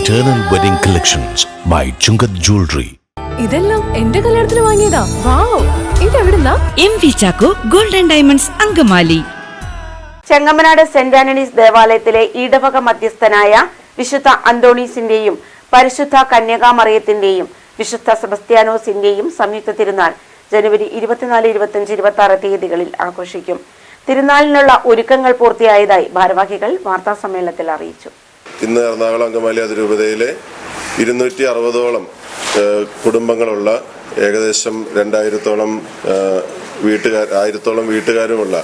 Eternal Wedding Collections by Chungat Jewelry. ഇതെല്ലാം എന്റെ കല്യാണത്തിന് വാങ്ങിയതാ. വാവ്, ഇതെവിടുന്നാ? MV Chacko golden diamonds Angamaly. Chengamanad saint Antony's ദേവാലയത്തിലെ ഇടവക മധ്യസ്ഥനായ വിശുദ്ധ അന്തോണീസിന്റെയും പരിശുദ്ധ കന്യകാമറിയത്തിന്റെയും വിശുദ്ധ സെബസ്ത്യാനോസിന്റെയും സംയുക്ത തിരുനാൾ ജനുവരി 24, 25, 26 തീയതികളിൽ ആഘോഷിക്കും. തിരുനാളിനുള്ള ഒരുക്കങ്ങൾ പൂർത്തിയായതായി ഭാരവാഹികൾ വാർത്താസമ്മേളനത്തിൽ അറിയിച്ചു. ഇന്ന് എറണാകുളം അങ്കമാലി അതിരൂപതയിലെ 260ഓളം കുടുംബങ്ങളുള്ള ഏകദേശം 2000ഓളം വീട്ടുകാരുമുള്ള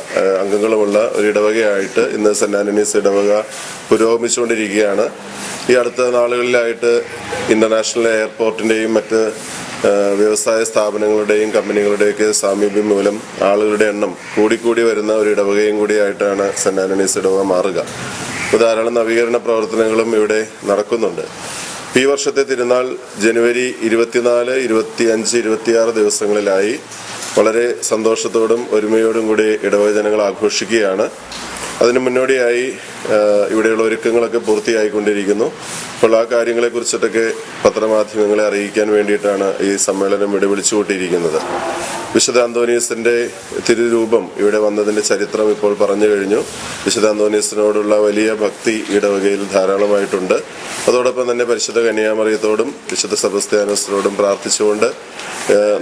അംഗങ്ങളുമുള്ള ഒരു ഇടവകയായിട്ട് ഇന്ന് സെന്റ് ആന്റണീസ് ഇടവക പുരോഗമിച്ചുകൊണ്ടിരിക്കുകയാണ്. ഈ അടുത്ത നാളുകളിലായിട്ട് ഇന്റർനാഷണൽ എയർപോർട്ടിന്റെയും മറ്റ് വ്യവസായ സ്ഥാപനങ്ങളുടെയും കമ്പനികളുടെയൊക്കെ സാമീപ്യം മൂലം ആളുകളുടെ എണ്ണം കൂടിക്കൂടി വരുന്ന ഒരു ഇടവകയും കൂടിയായിട്ടാണ് സെന്റ് ആന്റണീസ് ഇടവക മാറുക. ധാരാളം നവീകരണ പ്രവർത്തനങ്ങളും ഇവിടെ നടക്കുന്നുണ്ട്. ഈ വർഷത്തെ തിരുനാൾ ജനുവരി 24, 25, 26 ദിവസങ്ങളിലായി വളരെ സന്തോഷത്തോടും ഒരുമയോടും കൂടി ഇടവക ജനങ്ങൾ ആഘോഷിക്കുകയാണ്. അതിന് മുന്നോടിയായി ഇവിടെയുള്ള ഒരുക്കങ്ങളൊക്കെ പൂർത്തിയായിക്കൊണ്ടിരിക്കുന്നു. അപ്പോൾ ആ കാര്യങ്ങളെക്കുറിച്ചിട്ടൊക്കെ പത്രമാധ്യമങ്ങളെ അറിയിക്കാൻ വേണ്ടിയിട്ടാണ് ഈ സമ്മേളനം ഇവിടെ വിളിച്ചുകൂട്ടിയിരിക്കുന്നത്. വിശുദ്ധ അന്തോണീസിന്റെ തിരുരൂപം ഇവിടെ വന്നതിന്റെ ചരിത്രം ഇപ്പോൾ പറഞ്ഞു കഴിഞ്ഞു. വിശുദ്ധ അന്തോണീസിനോടുള്ള വലിയ ഭക്തി ഇടവകയിൽ ധാരാളമായിട്ടുണ്ട്. അതോടൊപ്പം തന്നെ പരിശുദ്ധ കന്യാമറിയത്തോടും വിശുദ്ധ സെബസ്ത്യാനോസിനോടും പ്രാർത്ഥിച്ചുകൊണ്ട്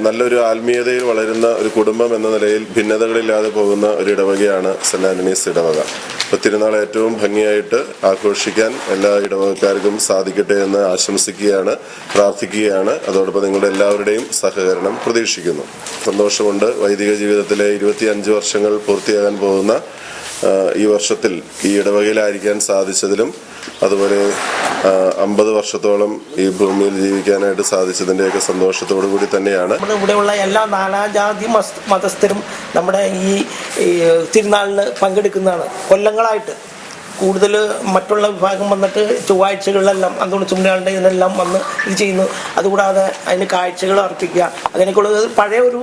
നല്ലൊരു ആത്മീയതയിൽ വളരുന്ന ഒരു കുടുംബം എന്ന നിലയിൽ ഭിന്നതകളില്ലാതെ പോകുന്ന ഒരു ഇടവകയാണ് സെന്റ് ആന്റണീസ് ഇടവക. അപ്പോൾ തിരുനാൾ ഏറ്റവും ഭംഗിയായിട്ട് ആഘോഷിക്കാൻ എല്ലാ ഇടവകക്കാർക്കും സാധിക്കട്ടെ എന്ന് ആശംസിക്കുകയാണ്, പ്രാർത്ഥിക്കുകയാണ്. അതോടൊപ്പം നിങ്ങളുടെ എല്ലാവരുടെയും സഹകരണം പ്രതീക്ഷിക്കുന്നു. സന്തോഷമുണ്ട്. വൈദിക ജീവിതത്തിലെ 25 വർഷങ്ങൾ പൂർത്തിയാകാൻ പോകുന്ന ഈ വർഷത്തിൽ ഈ ഇടവകയിലായിരിക്കാൻ സാധിച്ചതിലും അതുപോലെ 50 വർഷത്തോളം ഈ ഭൂമിയിൽ ജീവിക്കാനായിട്ട് സാധിച്ചതിൻ്റെയൊക്കെ സന്തോഷത്തോടു കൂടി തന്നെയാണ്. ഇവിടെയുള്ള എല്ലാ നാനാജാതി മതസ്ഥരും നമ്മുടെ ഈ തിരുനാളിന് പങ്കെടുക്കുന്നതാണ്. കൊല്ലങ്ങളായിട്ട് കൂടുതൽ മറ്റുള്ള വിഭാഗം വന്നിട്ട് ചൊവ്വാഴ്ചകളിലെല്ലാം അന്തോണീസ് പുണ്യാളൻ്റെ ഇതിനെല്ലാം വന്ന് ഇത് ചെയ്യുന്നു. അതുകൂടാതെ അതിന് കാഴ്ചകൾ അർപ്പിക്കുക, അങ്ങനെയൊക്കെയുള്ളത് പഴയ ഒരു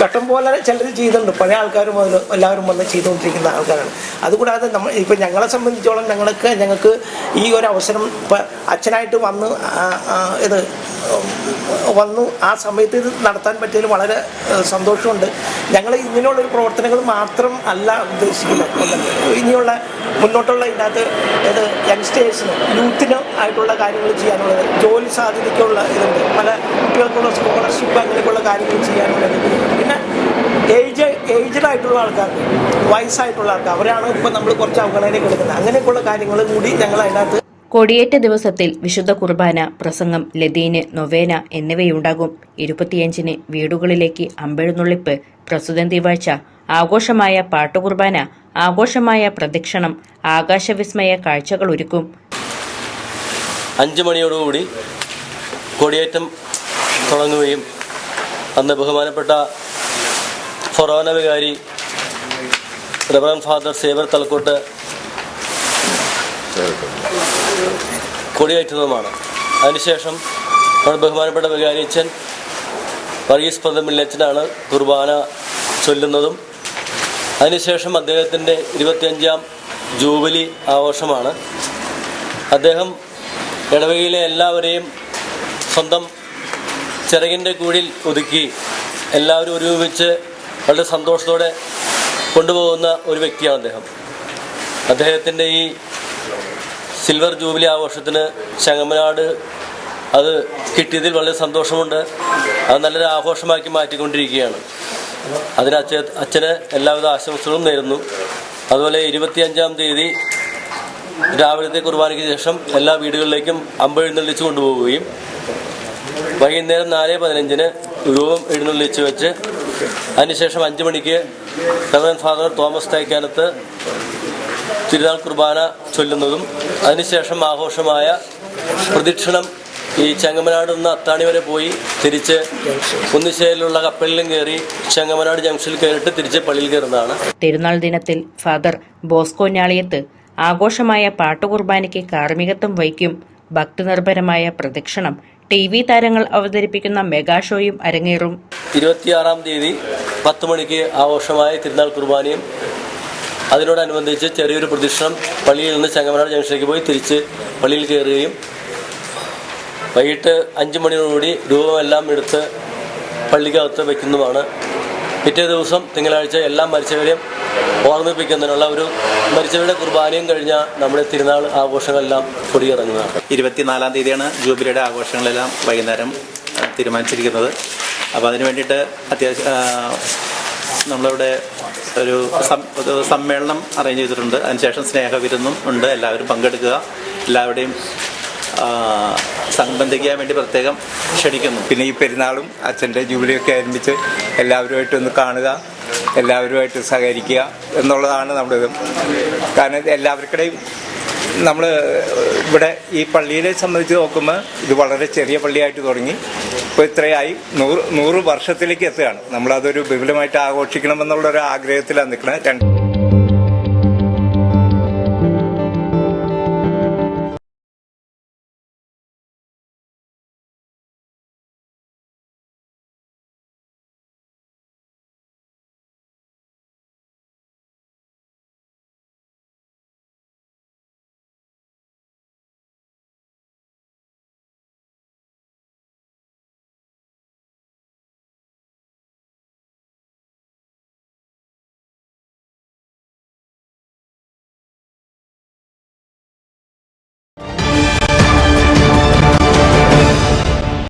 ചട്ടം പോലെ ചിലർ ചെയ്യുന്നുണ്ട്. പഴയ ആൾക്കാർ മുതൽ എല്ലാവരും വന്ന് ചെയ്തുകൊണ്ടിരിക്കുന്ന ആൾക്കാരാണ്. അതുകൂടാതെ ഇപ്പം ഞങ്ങളെ സംബന്ധിച്ചോളം ഞങ്ങൾക്ക് ഈ ഒരു അവസരം ഇപ്പം അച്ഛനായിട്ട് വന്നു ആ സമയത്ത് ഇത് നടത്താൻ പറ്റിയതിൽ വളരെ സന്തോഷമുണ്ട്. ഞങ്ങൾ ഇങ്ങനെയുള്ളൊരു പ്രവർത്തനങ്ങൾ മാത്രം അല്ല ഉദ്ദേശിക്കുന്നത്. ഇനിയുള്ള മുന്നോട്ടുള്ള ഇതിനകത്ത് യങ്സ്റ്റേഴ്സിന് യൂത്തിന് ആയിട്ടുള്ള കാര്യങ്ങൾ ചെയ്യാനുള്ളത്, ജോലി സാധ്യതയ്ക്കുള്ള ഇതുണ്ട്, പല കുട്ടികൾക്കുള്ള സ്കോളർഷിപ്പ് അങ്ങനെയൊക്കെയുള്ള കാര്യങ്ങൾ ചെയ്യാനുള്ളത്. പിന്നെ ഏജ്ഡായിട്ടുള്ള ആൾക്കാർക്ക്, വയസ്സായിട്ടുള്ള ആൾക്കാർ, അവരാണ് ഇപ്പം നമ്മൾ കുറച്ച് അവഗണന കൊടുക്കുന്നത്. അങ്ങനെയൊക്കെയുള്ള കാര്യങ്ങൾ കൂടി ഞങ്ങൾ അതിനകത്ത്. കൊടിയേറ്റ ദിവസത്തിൽ വിശുദ്ധ കുർബാന, പ്രസംഗം, ലതീന്, നൊവേന എന്നിവയുണ്ടാകും. 25-ന് വീടുകളിലേക്ക് അമ്പെഴുന്നള്ളിപ്പ്, പ്രസുതൻ തിവാഴ്ച, ആഘോഷമായ പാട്ടുകുർബാന, ആഘോഷമായ പ്രദക്ഷിണം, ആകാശവിസ്മയ കാഴ്ചകൾ ഒരുക്കും. 5 മണിയോടുകൂടി കൊടിയേറ്റം തുടങ്ങുകയും അന്ന് ബഹുമാനപ്പെട്ട ഫൊറോന വികാരി റവറൻഡ് ഫാദർ സേവർ തലക്കോട്ട് കൊടിയേറ്റുന്നതുമാണ്. അതിനുശേഷം നമ്മുടെ ബഹുമാനപ്പെട്ട വികാരിയച്ഛൻ വർഗീസ് പ്രഥമില്ലച്ചനാണ് കുർബാന ചൊല്ലുന്നതും. അതിനുശേഷം അദ്ദേഹത്തിൻ്റെ 25ാം ജൂബിലി ആഘോഷമാണ്. അദ്ദേഹം ഇടവകയിലെ എല്ലാവരെയും സ്വന്തം ചിറകിൻ്റെ കീഴിൽ ഒതുക്കി എല്ലാവരും ഒരുമിച്ച് വളരെ സന്തോഷത്തോടെ കൊണ്ടുപോകുന്ന ഒരു വ്യക്തിയാണ് അദ്ദേഹം. അദ്ദേഹത്തിൻ്റെ ഈ സിൽവർ ജൂബിലി ആഘോഷത്തിന് ചെങ്ങമനാട് അത് കിട്ടിയതിൽ വളരെ സന്തോഷമുണ്ട്. അത് നല്ലൊരു ആഘോഷമാക്കി മാറ്റിക്കൊണ്ടിരിക്കുകയാണ്. അതിന് അച്ഛന് എല്ലാവിധ ആശംസകളും നേരുന്നു. അതുപോലെ 25-ാം തീയതി രാവിലത്തെ കുർബാനയ്ക്ക് ശേഷം എല്ലാ വീടുകളിലേക്കും അമ്പെഴുന്നള്ളിച്ച് കൊണ്ടുപോവുകയും വൈകുന്നേരം 4:15-ന് രൂപം എഴുന്നള്ളിച്ച് വെച്ച് അതിനുശേഷം 5 മണിക്ക് റവറൻഡ് ഫാദർ തോമസ് തൈക്കാനത്ത് തിരുനാൾ കുർബാന ചൊല്ലുന്നതും അതിനുശേഷം ആഘോഷമായ പ്രദക്ഷിണം ഈ ചെങ്ങമനാട് നിന്ന് അത്താണി വരെ പോയി തിരിച്ച് കുന്നിശ്ശേരിയിലുള്ള കപ്പലിലും കയറി ചെങ്ങമനാട് ജംഗ്ഷനിൽ കയറിയിട്ട് തിരിച്ച് പള്ളിയിൽ കയറുന്നതാണ്. തിരുനാൾ ദിനത്തിൽ ഫാദർ ബോസ്കോ ഞാളിയത്ത് ആഘോഷമായ പാട്ടുകുർബാനയ്ക്ക് കാർമ്മികത്വം വഹിക്കും. ഭക്തിനിർഭരമായ പ്രദക്ഷിണം, TV താരങ്ങൾ അവതരിപ്പിക്കുന്ന മെഗാ ഷോയും അരങ്ങേറും. 26-ാം തീയതി 10 മണിക്ക് ആഘോഷമായ തിരുനാൾ കുർബാനയും അതിനോടനുബന്ധിച്ച് ചെറിയൊരു പ്രദക്ഷിണം പള്ളിയിൽ നിന്ന് ചെങ്ങമനാട് ജംഗ്ഷനിലേക്ക് പോയി തിരിച്ച് പള്ളിയിൽ കയറുകയും വൈകിട്ട് 5 മണിയോടുകൂടി രൂപമെല്ലാം എടുത്ത് പള്ളിക്കകത്ത് വയ്ക്കുന്നതുമാണ്. പിറ്റേ ദിവസം തിങ്കളാഴ്ച എല്ലാ മരിച്ചവരെയും ഓർമ്മിപ്പിക്കുന്നതിനുള്ള ഒരു മരിച്ചവരുടെ കുർബാനയും കഴിഞ്ഞ നമ്മുടെ തിരുനാൾ ആഘോഷങ്ങളെല്ലാം കൊടിയിറങ്ങുന്നതാണ്. 24-ാം തീയതിയാണ് ജൂബിലിയുടെ ആഘോഷങ്ങളെല്ലാം വൈകുന്നേരം തീരുമാനിച്ചിരിക്കുന്നത്. അപ്പോൾ അതിന് വേണ്ടിയിട്ട് അത്യാവശ്യം നമ്മളിവിടെ ഒരു സമ്മേളനം അറേഞ്ച് ചെയ്തിട്ടുണ്ട്. അതിനുശേഷം സ്നേഹവിരുന്നും ഉണ്ട്. എല്ലാവരും പങ്കെടുക്കുക, എല്ലാവരുടെയും സംബന്ധിക്കാൻ വേണ്ടി പ്രത്യേകം ക്ഷണിക്കുന്നു. പിന്നെ ഈ പെരുന്നാളും അച്ഛൻ്റെ ജൂബിലിയൊക്കെ ആരംഭിച്ച് എല്ലാവരുമായിട്ടൊന്ന് കാണുക, എല്ലാവരുമായിട്ട് സഹകരിക്കുക എന്നുള്ളതാണ് നമ്മുടെ ഇത്. കാരണം എല്ലാവർക്കിടെയും നമ്മൾ ഇവിടെ ഈ പള്ളിയെ സംബന്ധിച്ച് നോക്കുമ്പോൾ ഇത് വളരെ ചെറിയ പള്ളിയായിട്ട് തുടങ്ങി ഇപ്പോൾ ഇത്രയായി 100 വർഷത്തിലേക്ക് എത്തുകയാണ്. നമ്മളതൊരു വിപുലമായിട്ട് ആഘോഷിക്കണമെന്നുള്ളൊരു ആഗ്രഹത്തിലാണ് നിൽക്കുന്നത്.